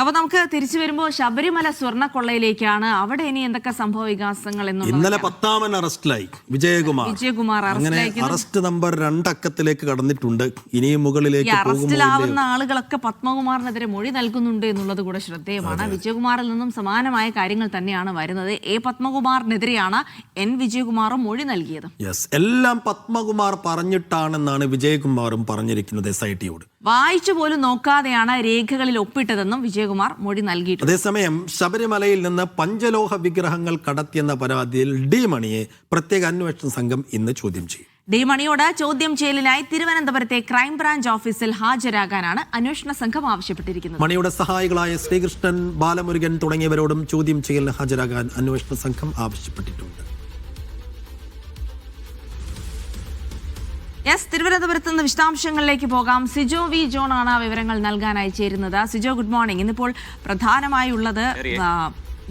അപ്പോൾ നമുക്ക് തിരിച്ചു വരുമ്പോൾ ശബരിമല സ്വർണ്ണക്കൊള്ളയിലേക്കാണ്. അവിടെ ഇനി എന്തൊക്കെ സംഭവ വികാസങ്ങൾ ഇന്നലെ 10ാമൻ അറസ്റ്റിലായി വിജയകുമാർ. അങ്ങനെ അറസ്റ്റ് നമ്പർ 2 അക്കത്തിലേക്ക് കടന്നിട്ടുണ്ട്. ഇനിയും മുകളിലേക്ക് അറസ്റ്റിലാവുന്ന ആളുകളൊക്കെ പത്മകുമാറിനെതിരെ മൊഴി നൽകുന്നുണ്ട് എന്നുള്ളത് കൂടെ ശ്രദ്ധേയമാണ്. വിജയകുമാറിൽ നിന്നും സമാനമായ കാര്യങ്ങൾ തന്നെയാണ് വരുന്നത്. പത്മകുമാറിനെതിരെയാണ് വിജയകുമാറും മൊഴി നൽകിയത്. എല്ലാം പത്മകുമാർ പറഞ്ഞിട്ടാണെന്നാണ് വിജയകുമാറും പറഞ്ഞിരിക്കുന്നത്. SIT-യോട് വായിച്ചു പോലും നോക്കാതെയാണ് രേഖകളിൽ ഒപ്പിട്ടതെന്നും വിജയകുമാർ മൊഴി നൽകിയിട്ടുണ്ട്. അതേസമയം ശബരിമലയിൽ നിന്ന് പഞ്ചലോഹ വിഗ്രഹങ്ങൾ കടത്തിയെന്ന പരാതിയിൽ ഡി മണിയെ പ്രത്യേക അന്വേഷണ സംഘം ഇന്ന് ചോദ്യം ചെയ്യും. ഡി മണിയോട് ചോദ്യം ചെയ്യലിനായി തിരുവനന്തപുരത്തെ ക്രൈംബ്രാഞ്ച് ഓഫീസിൽ ഹാജരാകാനാണ് അന്വേഷണ സംഘം ആവശ്യപ്പെട്ടിരിക്കുന്നത്. മണിയുടെ സഹായികളായ ശ്രീകൃഷ്ണൻ, ബാലമുരുകൻ തുടങ്ങിയവരോടും ചോദ്യം ചെയ്യലിന് ഹാജരാകാൻ അന്വേഷണ സംഘം ആവശ്യപ്പെട്ടിട്ടുണ്ട്. തിരുവനന്തപുരത്ത് നിന്ന് വിശദാംശങ്ങളിലേക്ക് പോകാം. സിജോ വി ജോൺ ആണ് വിവരങ്ങൾ നൽകാനായി ചേരുന്നത്. Sijo, good morning. ഇന്നിപ്പോൾ പ്രധാനമായുള്ളത്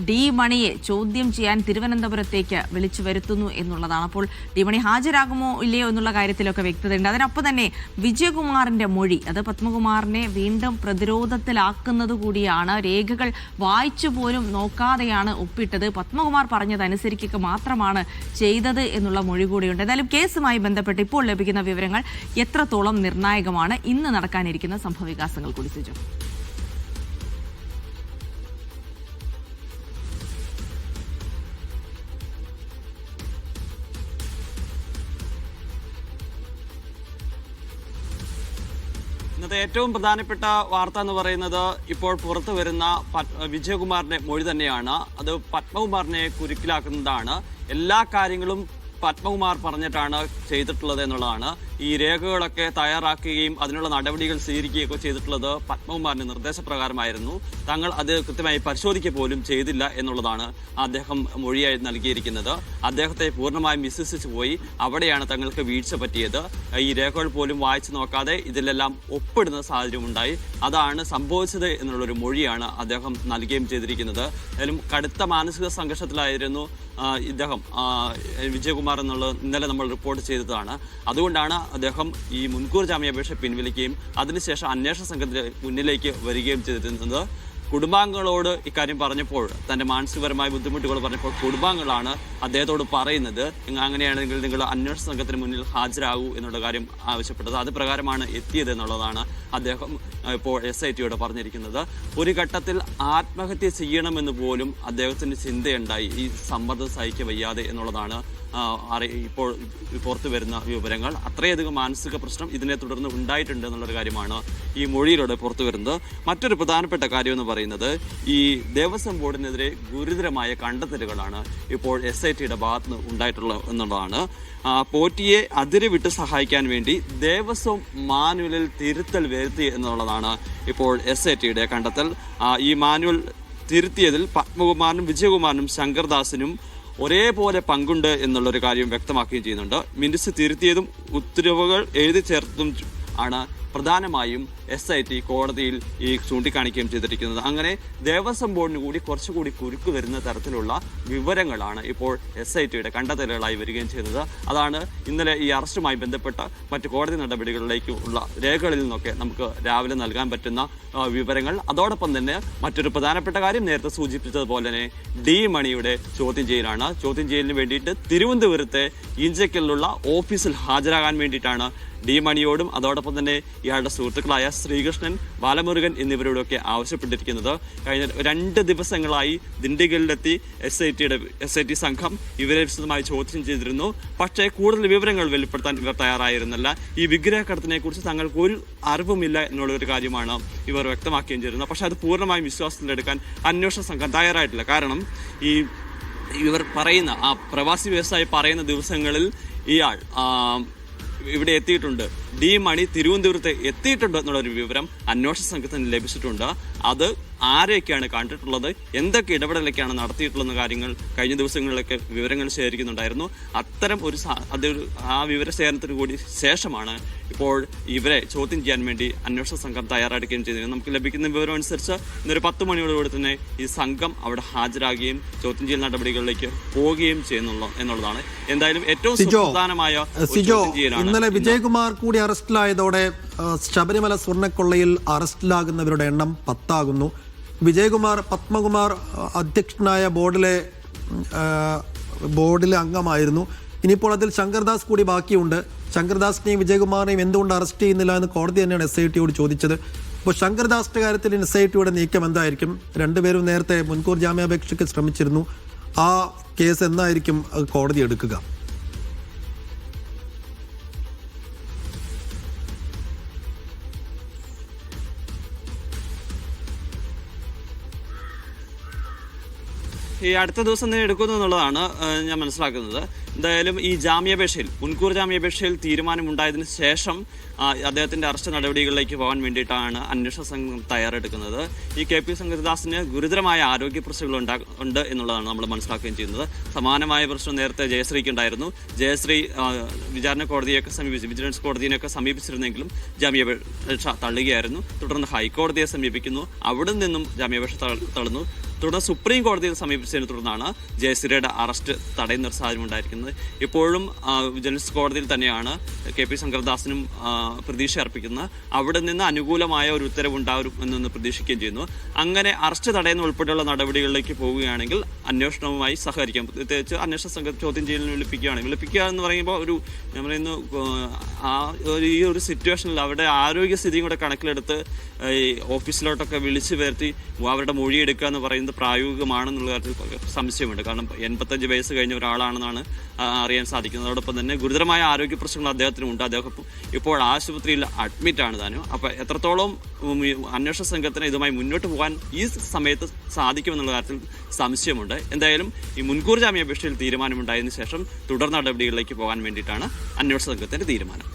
ഡി മണിയെ ചോദ്യം ചെയ്യാൻ തിരുവനന്തപുരത്തേക്ക് വിളിച്ചു വരുത്തുന്നു എന്നുള്ളതാണ്. അപ്പോൾ ഡി മണി ഹാജരാകുമോ ഇല്ലയോ എന്നുള്ള കാര്യത്തിലൊക്കെ വ്യക്തതയുണ്ട്. അതിനൊപ്പം തന്നെ വിജയകുമാറിന്റെ മൊഴി, അത് പത്മകുമാറിനെ വീണ്ടും പ്രതിരോധത്തിലാക്കുന്നത് കൂടിയാണ്. രേഖകൾ വായിച്ചു പോലും നോക്കാതെയാണ് ഒപ്പിട്ടത്, പത്മകുമാർ പറഞ്ഞതനുസരിക്കുക മാത്രമാണ് ചെയ്തത് എന്നുള്ള മൊഴി കൂടിയുണ്ട്. എന്തായാലും കേസുമായി ബന്ധപ്പെട്ട് ഇപ്പോൾ ലഭിക്കുന്ന വിവരങ്ങൾ എത്രത്തോളം നിർണായകമാണ്? ഇന്ന് നടക്കാനിരിക്കുന്ന സംഭവവികാസങ്ങൾ കൂടി സിജോ. ഇന്നത്തെ ഏറ്റവും പ്രധാനപ്പെട്ട വാർത്ത എന്ന് പറയുന്നത് ഇപ്പോൾ പുറത്തു വരുന്ന വിജയകുമാറിന്റെ മൊഴി തന്നെയാണ്. അത് പത്മകുമാറിനെ കുരുക്കിലാക്കുന്നതാണ്. എല്ലാ കാര്യങ്ങളും പത്മകുമാർ പറഞ്ഞിട്ടാണ് ചെയ്തിട്ടുള്ളത് എന്നുള്ളതാണ്. ഈ രേഖകളൊക്കെ തയ്യാറാക്കുകയും അതിനുള്ള നടപടികൾ സ്വീകരിക്കുകയൊക്കെ ചെയ്തിട്ടുള്ളത് പത്മകുമാറിന്റെ നിർദ്ദേശപ്രകാരമായിരുന്നു. തങ്ങൾ അത് കൃത്യമായി പരിശോധിക്കുക പോലും ചെയ്തില്ല എന്നുള്ളതാണ് അദ്ദേഹം മൊഴിയായി നൽകിയിരിക്കുന്നത്. അദ്ദേഹത്തെ പൂർണ്ണമായും വിശ്വസിച്ചു പോയി. അവിടെയാണ് തങ്ങൾക്ക് വീഴ്ച പറ്റിയത്. ഈ രേഖകൾ പോലും വായിച്ചു നോക്കാതെ ഇതിലെല്ലാം ഒപ്പിടുന്ന സാഹചര്യം ഉണ്ടായി. അതാണ് സംഭവിച്ചത് എന്നുള്ളൊരു മൊഴിയാണ് അദ്ദേഹം നൽകുകയും ചെയ്തിരിക്കുന്നത്. അതിലും കടുത്ത മാനസിക സംഘർഷത്തിലായിരുന്നു ഇദ്ദേഹം വിജയകുമാർ എന്നുള്ളത് ഇന്നലെ നമ്മൾ റിപ്പോർട്ട് ചെയ്തതാണ്. അതുകൊണ്ടാണ് അദ്ദേഹം ഈ മുൻകൂർ ജാമ്യാപേക്ഷ പിൻവലിക്കുകയും അതിനുശേഷം അന്വേഷണ സംഘത്തിന് മുന്നിലേക്ക് വരികയും ചെയ്തിരുന്നത്. കുടുംബാംഗങ്ങളോട് ഇക്കാര്യം പറഞ്ഞപ്പോൾ, തൻ്റെ മാനസികപരമായ ബുദ്ധിമുട്ടുകൾ പറഞ്ഞപ്പോൾ കുടുംബാംഗങ്ങളാണ് അദ്ദേഹത്തോട് പറയുന്നത്, അങ്ങനെയാണെങ്കിൽ നിങ്ങൾ അന്വേഷണ സംഘത്തിന് മുന്നിൽ ഹാജരാകൂ എന്നുള്ള കാര്യം ആവശ്യപ്പെട്ടത്. അത് പ്രകാരമാണ് എത്തിയത് എന്നുള്ളതാണ് അദ്ദേഹം ഇപ്പോൾ SIT-യോട് പറഞ്ഞിരിക്കുന്നത്. ഒരു ഘട്ടത്തിൽ ആത്മഹത്യ ചെയ്യണമെന്ന് പോലും അദ്ദേഹത്തിന് ചിന്തയുണ്ടായി, ഈ സമ്മർദ്ദം സഹിக்க വയ്യാതെ എന്നുള്ളതാണ് ഇപ്പോൾ പുറത്തു വരുന്ന വിവരങ്ങൾ. അത്രയധികം മാനസിക പ്രശ്നം ഇതിനെ തുടർന്ന് ഉണ്ടായിട്ടുണ്ട് എന്നുള്ളൊരു കാര്യമാണ് ഈ മൊഴിയിലൂടെ പുറത്തു വരുന്നത്. മറ്റൊരു പ്രധാനപ്പെട്ട കാര്യം എന്ന് പറയുന്നത്, ഈ ദേവസ്വം ബോർഡിനെതിരെ ഗുരുതരമായ കണ്ടെത്തലുകളാണ് ഇപ്പോൾ SIT-യുടെ ഭാഗത്ത് നിന്ന് ഉണ്ടായിട്ടുള്ളത് എന്നുള്ളതാണ്. പോറ്റിയെ അതിര് വിട്ട് സഹായിക്കാൻ വേണ്ടി ദേവസ്വം മാനുവലിൽ തിരുത്തൽ വരുത്തി എന്നുള്ളതാണ് ഇപ്പോൾ SIT-യുടെ കണ്ടെത്തൽ. ഈ മാനുവൽ തിരുത്തിയതിൽ പത്മകുമാറിനും വിജയകുമാറിനും ശങ്കർദാസിനും ഒരേപോലെ പങ്കുണ്ട് എന്നുള്ളൊരു കാര്യം വ്യക്തമാക്കുകയും ചെയ്യുന്നുണ്ട്. മിനിറ്റ്സ് തിരുത്തിയതും ഉത്തരവുകൾ എഴുതി ചേർത്തതും ആണ് പ്രധാനമായും SIT കോടതിയിൽ ഈ ചൂണ്ടിക്കാണിക്കുകയും ചെയ്തിരിക്കുന്നത്. അങ്ങനെ ദേവസ്വം ബോർഡിന് കൂടി കുറച്ചുകൂടി കുരുക്ക് വരുന്ന തരത്തിലുള്ള വിവരങ്ങളാണ് ഇപ്പോൾ SIT-യുടെ കണ്ടെത്തലുകളായി വരികയും ചെയ്തത്. അതാണ് ഇന്നലെ ഈ അറസ്റ്റുമായി ബന്ധപ്പെട്ട മറ്റ് കോടതി നടപടികളിലേക്കുള്ള രേഖകളിൽ നിന്നൊക്കെ നമുക്ക് രാവിലെ നൽകാൻ പറ്റുന്ന വിവരങ്ങൾ. അതോടൊപ്പം തന്നെ മറ്റൊരു പ്രധാനപ്പെട്ട കാര്യം, നേരത്തെ സൂചിപ്പിച്ചതുപോലെ തന്നെ ഡി മണിയുടെ ചോദ്യം ചെയ്യലാണ്. ചോദ്യം ചെയ്യലിന് വേണ്ടിയിട്ട് തിരുവനന്തപുരത്തെ ഇഞ്ചക്കലിലുള്ള ഓഫീസിൽ ഹാജരാകാൻ വേണ്ടിയിട്ടാണ് ഡി മണിയോടും അതോടൊപ്പം തന്നെ ഇയാളുടെ സുഹൃത്തുക്കളായ ശ്രീകൃഷ്ണൻ, ബാലമുരുകൻ എന്നിവരോടൊക്കെ ആവശ്യപ്പെട്ടിരിക്കുന്നത്. കഴിഞ്ഞ 2 ദിവസങ്ങളായി ദിണ്ടിഗലിലെത്തി SIT സംഘം ഇവരെ വിശദമായി ചോദ്യം ചെയ്തിരുന്നു. പക്ഷേ കൂടുതൽ വിവരങ്ങൾ വെളിപ്പെടുത്താൻ ഇവർ തയ്യാറായിരുന്നില്ല. ഈ വിഗ്രഹ കടത്തിനെ കുറിച്ച് തങ്ങൾക്ക് ഒരു അറിവുമില്ല എന്നുള്ളൊരു കാര്യമാണ് ഇവർ വ്യക്തമാക്കുകയും ചെയ്തിരുന്നത്. പക്ഷെ അത് പൂർണ്ണമായും വിശ്വാസത്തിലെടുക്കാൻ അന്വേഷണ സംഘം തയ്യാറായിട്ടില്ല. കാരണം ഇവർ പറയുന്ന പ്രവാസി വ്യവസായി പറയുന്ന ദിവസങ്ങളിൽ ഇയാൾ ഇവിടെ എത്തിയിട്ടുണ്ട്, ഡി മണി തിരുവനന്തപുരത്ത് എത്തിയിട്ടുണ്ട് എന്നുള്ളൊരു വിവരം അന്വേഷണ സംഘത്തിന് ലഭിച്ചിട്ടുണ്ട്. അത് ആരെയൊക്കെയാണ് കണ്ടിട്ടുള്ളത്, എന്തൊക്കെ ഇടപെടലൊക്കെയാണ് നടത്തിയിട്ടുള്ള കാര്യങ്ങൾ കഴിഞ്ഞ ദിവസങ്ങളിലൊക്കെ വിവരങ്ങൾ ശേഖരിക്കുന്നുണ്ടായിരുന്നു. അത്തരം ആ വിവരശേഖരണത്തിന് കൂടി ശേഷമാണ് ഇപ്പോൾ ഇവരെ ചോദ്യം ചെയ്യാൻ വേണ്ടി അന്വേഷണ സംഘം തയ്യാറെടുക്കുകയും ചെയ്തിരുന്നത്. നമുക്ക് ലഭിക്കുന്ന വിവരം അനുസരിച്ച് ഇന്നൊരു 10 മണിയോടുകൂടി തന്നെ ഈ സംഘം അവിടെ ഹാജരാകുകയും ചോദ്യം ചെയ്യൽ നടപടികളിലേക്ക് പോവുകയും ചെയ്യുന്നു എന്നുള്ളതാണ്. എന്തായാലും ഏറ്റവും സുപ്രധാനമായ ഇന്നലെ വിജയകുമാർ കൂടി അറസ്റ്റിലായതോടെ ശബരിമല സ്വർണ്ണക്കൊള്ളയിൽ അറസ്റ്റിലാകുന്നവരുടെ എണ്ണം 10 ആകുന്നു. വിജയകുമാർ പത്മകുമാർ അധ്യക്ഷനായ ബോർഡിലെ അംഗമായിരുന്നു. ഇനിയിപ്പോൾ അതിൽ ശങ്കർദാസ് കൂടി ബാക്കിയുണ്ട്. ശങ്കർദാസിനെയും വിജയകുമാറിനെയും എന്തുകൊണ്ട് അറസ്റ്റ് ചെയ്യുന്നില്ല എന്ന് കോടതി തന്നെയാണ് SITയോട് ചോദിച്ചത്. അപ്പോൾ ശങ്കർദാസിന്റെ കാര്യത്തിൽ SITയുടെ നീക്കം എന്തായിരിക്കും? രണ്ടുപേരും നേരത്തെ മുൻകൂർ ജാമ്യാപേക്ഷയ്ക്ക് ശ്രമിച്ചിരുന്നു. ആ കേസ് എന്നായിരിക്കും കോടതി എടുക്കുക? ഈ അടുത്ത ദിവസം തന്നെ എടുക്കുന്നു എന്നുള്ളതാണ് ഞാൻ മനസ്സിലാക്കുന്നത്. എന്തായാലും ഈ ജാമ്യാപേക്ഷയിൽ മുൻകൂർ ജാമ്യാപേക്ഷയിൽ തീരുമാനമുണ്ടായതിനു ശേഷം അദ്ദേഹത്തിന്റെ അറസ്റ്റ് നടപടികളിലേക്ക് പോകാൻ വേണ്ടിയിട്ടാണ് അന്വേഷണ സംഘം തയ്യാറെടുക്കുന്നത്. ഈ KP ശങ്കർദാസിന് ഗുരുതരമായ ആരോഗ്യ പ്രശ്നങ്ങൾ ഉണ്ട് എന്നുള്ളതാണ് നമ്മൾ മനസ്സിലാക്കുകയും ചെയ്യുന്നത്. സമാനമായ പ്രശ്നം നേരത്തെ ജയശ്രീക്ക് ഉണ്ടായിരുന്നു. ജയശ്രീ വിചാരണ കോടതിയൊക്കെ വിജിലൻസ് കോടതിയെയൊക്കെ സമീപിച്ചിരുന്നെങ്കിലും ജാമ്യാപേക്ഷ തള്ളുകയായിരുന്നു. തുടർന്ന് ഹൈക്കോടതിയെ സമീപിക്കുന്നു, അവിടെ നിന്നും ജാമ്യാപേക്ഷ തള്ളുന്നു. തുടർന്ന് സുപ്രീം കോടതിയെ സമീപിച്ചതിനെ തുടർന്നാണ് ജയശ്രീയുടെ അറസ്റ്റ് തടയുന്ന ഒരു സാഹചര്യം ഉണ്ടായിരിക്കുന്നത്. ഇപ്പോഴും വിജിലൻസ് കോടതിയിൽ തന്നെയാണ് KP ശങ്കർദാസിനും പ്രതീക്ഷ അർപ്പിക്കുന്നത്. അവിടെ നിന്ന് അനുകൂലമായ ഒരു ഉത്തരവുണ്ടാകും എന്നൊന്ന് പ്രതീക്ഷിക്കുകയും ചെയ്യുന്നു. അങ്ങനെ അറസ്റ്റ് തടയുന്ന ഉൾപ്പെടെയുള്ള നടപടികളിലേക്ക് പോവുകയാണെങ്കിൽ അന്വേഷണവുമായി സഹകരിക്കാം. പ്രത്യേകിച്ച് അന്വേഷണ സംഘം ചോദ്യം ചെയ്യലിന് വിളിപ്പിക്കുക എന്ന് പറയുമ്പോൾ ഞാൻ പറയുന്നു ഈ ഒരു സിറ്റുവേഷനിൽ അവരുടെ ആരോഗ്യസ്ഥിതിയും കൂടെ കണക്കിലെടുത്ത് ഈ ഓഫീസിലോട്ടൊക്കെ വിളിച്ചു വരുത്തി അവരുടെ മൊഴിയെടുക്കുക എന്ന് പറയുന്നത് പ്രായോഗികമാണെന്നുള്ള കാര്യത്തിൽ സംശയമുണ്ട്. കാരണം 85 വയസ്സ് കഴിഞ്ഞ ഒരാളാണെന്നാണ് അറിയാൻ സാധിക്കുന്നത്. അതോടൊപ്പം തന്നെ ഗുരുതരമായ ആരോഗ്യ പ്രശ്നങ്ങൾ അദ്ദേഹത്തിനുണ്ട്. അദ്ദേഹം ഇപ്പോൾ ആശുപത്രിയിൽ അഡ്മിറ്റാണ് താനും. അപ്പോൾ എത്രത്തോളം അന്വേഷണ സംഘത്തിന് ഇതുമായി മുന്നോട്ട് പോകാൻ ഈ സമയത്ത് സാധിക്കുമെന്നുള്ള കാര്യത്തിൽ സംശയമുണ്ട്. എന്തായാലും ഈ മുൻകൂർ ജാമ്യാപേക്ഷയിൽ തീരുമാനമുണ്ടായതിനു ശേഷം തുടർ നടപടികളിലേക്ക് പോകാൻ വേണ്ടിയിട്ടാണ് അന്വേഷണ സംഘത്തിന്റെ തീരുമാനം.